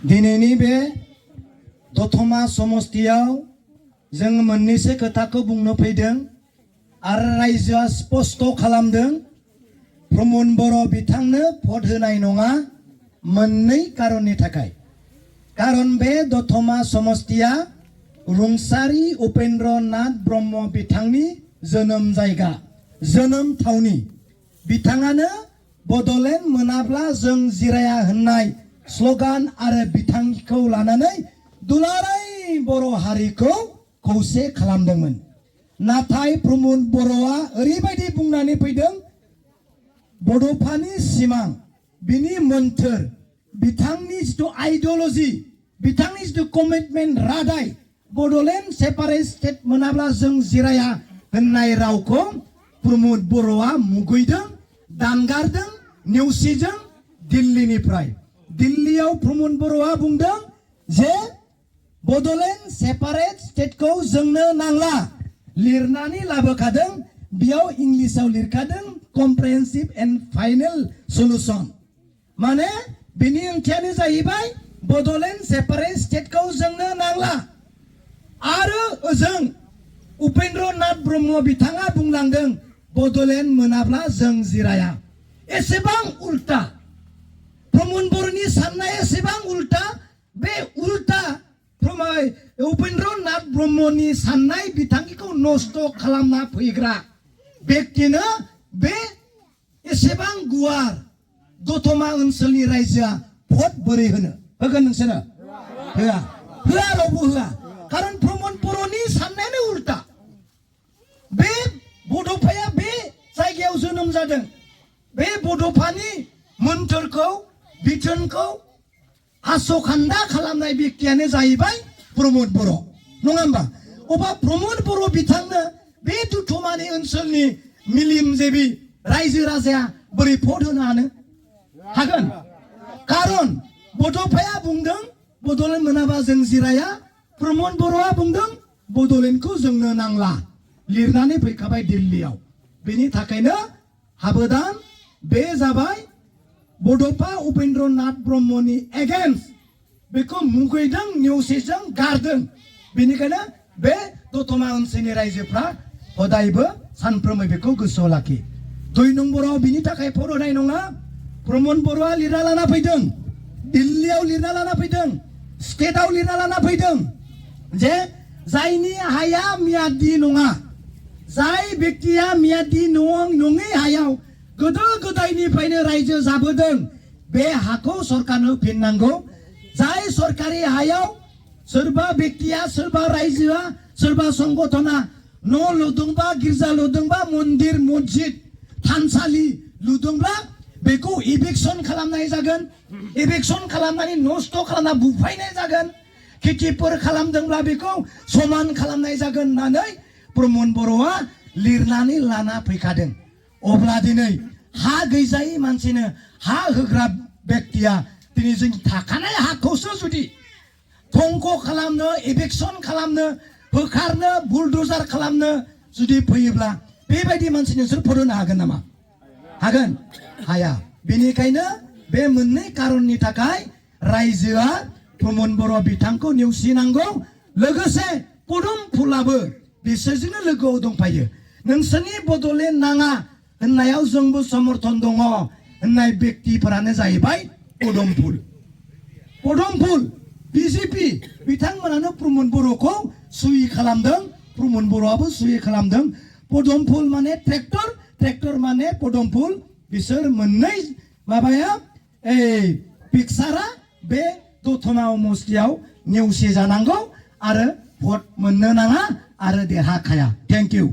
दिनैनि बे दतमा समस्तियाव जों मोननैसो खोथाखौ बुंनो फैदों आरो रायजोआ स्पष्ट खालामदों प्रमद बर' बिथांनो भट होनाय नङा मोननै कारननि थाखाय। कारन बे दतमा समस्तिया रुंसारि उपेन्द्र नाथ ब्रह्म बिथांनि जोनोम जायगा, जोनोम थावनि। बिथाङानो बडलेण्ड मोनाब्ला जों जिराया होननाय स्लोगान आरो बिथांखिखौ लानानै दुलाराय बर' हारिखौ खौसे खालामदोंमोन। नाथाय प्रमद बर'आ ओरैबायदि बुंनानै फैदों बड'फानि सिमां, बिनि मोन्थोर, बिथांनि जिथु आइडियोल'जि, बिथांनि जिथु कमिटमेन्ट रादाय, बडलेण्ड सेपारेट स्टेट मोनाब्ला जों जिराया होननाय रावखौ प्रमद बर'आ मुगैदों, दानगारदों, नेवसिदों। दिल्लीनिफ्राय दिल्लीयाव प्रमद बर'आ बुंदों जे बडलेण्ड सेपारेट स्टेटखौ जोंनो नांला, लिरनानै लाबोखादों, बेयाव इंलिसाव लिरखादों कम्प्रिहेन्सिभ एन्ड फाइनेल सल्युशन। माने बिनि ओंथियानो जाहैबाय बडलेण्ड सेपारेट स्टेटखौ जोंनो नांला। आरो ओजों उपेन्द्र नाथ ब्रह्म बिथाङा बुंलांदों बडलेण्ड मोनाब्ला जों जिराया। एसेबां उल्टा प्रमद बर'नि साननाया एसेबां उल्टा, बे उल्टा उपेन्द्र नाथ ब्रह्मनि साननाय बिथांखिखौ नष्ट खालामना फैग्रा व्यक्तिनो बे एसेबां गुवार दतमा ओनसोलनि रायजोआ भट बोरै होगोन नोंसोरो? होआ, होआ, रावबो होआ। कारन प्रमद बर'नि साननायानो उल्टा। बे बड'फाया बे जायगायाव जोनोम जादों। बे बड'फानि मोन्थोरखौ, बिथोनखौ आसखान्दा खालामनाय व्यक्तियानो जाहैबाय प्रमद बर', नङा होमबा? अबा प्रमद बर' बिथांनो बे दतमानि ओनसोलनि मिलिमजिबि रायजो राजाया बोरै भट होनो हागोन? कारन बड'फाया बुंदों बडलेण्ड मोनाबा जों जिराया, प्रमद बर'आ बुंदों बडलेण्डखौ जोंनो नांला, लिरनानै फैखाबाय दिल्लीयाव। बेनि थाखायनो हाबोदान बे जाबाय बड'फा उपेन्द्र नाथ ब्रह्मनि एगेन्स्ट, बेखौ मुगैदों, नेवसिदों, गारदों। बेनिखायनो बे दतमा ओनसोलनि रायजोफ्रा हदायबो सानफ्रोमबो बेखौ गोसोआव लाखि। 2 नम्बराव बिनि थाखाय भट होनाय नङा। प्रमद बर'आ लिरना लाना फैदों, दिल्लीयाव लिरना लाना फैदों, स्टेटआव लिरना लाना फैदों जे जायनि हाया मियादि नङा, जाय व्यक्तिया मियादि नङै हायाव गोदो गोदायनिफ्रायनो रायजो जाबोदों, बे हाखौ सरकारनो होफिननांगौ। जाय सरकारि हायाव सोरबा व्यक्तिया, सोरबा रायजोआ, सोरबा संगठना न' लुदोंबा, गिर्जा लुदोंबा, मन्दिर, मस्जिद, थानसालि लुदोंब्ला बेखौ इभिक्सन खालामनाय जागोन। इभिक्सन खालामनानै नष्ट खालामना बुफायनाय जागोन। खेथिफोर खालामदोंब्ला बेखौ समान खालामनाय जागोन होननानै प्रमद बर'आ लिरनानै लाना फैखादों। अब्ला दिनै हा गैजायै मानसिनो हा होग्रा व्यक्तिया दिनै जों थाखानाय हाखौसो जुदि धंख खालामनो, इभिक्सन खालामनो, होखारनो, बुलडोजार खालामनो जुदि फैयोब्ला बेबायदि मानसिनो सोर भट होनो हागोन नामा? हागोन? हाया। बेनिखायनो बे मोननै कारननि थाखाय रायजोआ प्रमद बर' बिथांखौ नेवसिनांगौ। लोगोसे पदुमफुलाबो बिसोरजोंनो लोगोआव दंफायो। नोंसोरनि बडलेण्ड नाङा होननायाव जोंबो समर्थन दङ होननाय व्यक्तिफोरानो जाहैबाय पदुमफुल। पदुमफुल बिजेपि बिथांमोनानो प्रमद बर'खौ सुहि खालामदों, प्रमद बर'आबो सुहि खालामदों। पदुमफुल माने ट्रेक्टर, ट्रेक्टर माने पदुमफुल। बिसोर मोननै माबाया पिक्सारा बे दतमा समस्तियाव नेवसि जानांगौ आरो भट मोननो नाङा आरो देरहाखाया। Thank you.